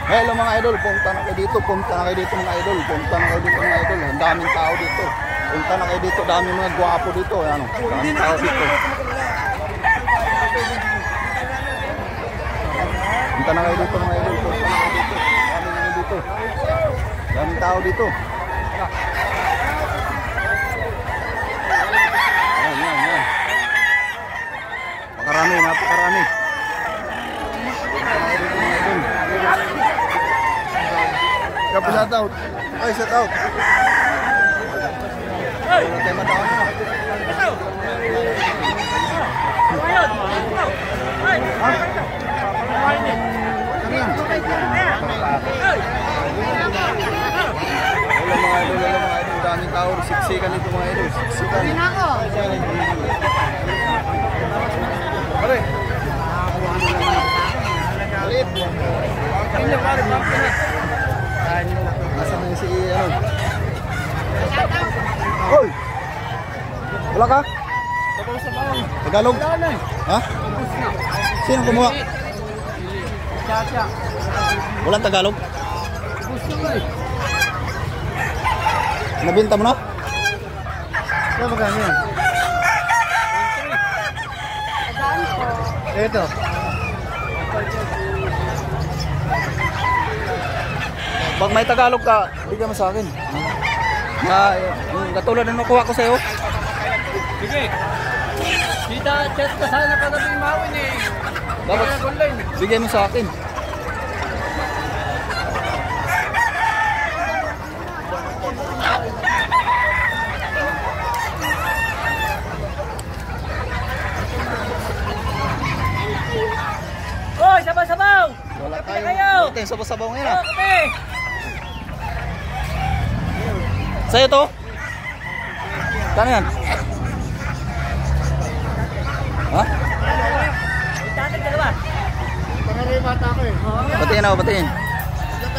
Hello mga idol, punta na kayo dito, mga idol, ang daming tao dito. Punta na kayo dito, daming mga gwapo dito, ano, daming tao dito. Punta na kayo dito mga idol, daming tao dito. Yan. Napakarami. Kapag shout out. Ay, shout out. Wala tayo matawag na. Wala mga idol. Daming tao. Siksikan ito mga idol. Siksikan. Pare. Palit. Nasaan na si ano? Hoy! Wala ka? Tagalog? Ha? Sino kumuha? Walang Tagalog? Nabinta mo na? Ano magkano yan? Ito. Pag may Tagalog ka, bigyan mo sa akin. Katulad ng nakuha ko sa'yo. Sige. Kita chat ka sana kagabi mawin eh. Dapat bigyan mo sa akin. Hoy, sabaw-sabaw! Wala tayo. Wala tayong sabaw-sabaw ngayon ah. Okay. Sa'yo to? Kano yan? Ha? Itatag ka ba? Batiin ako, batiin.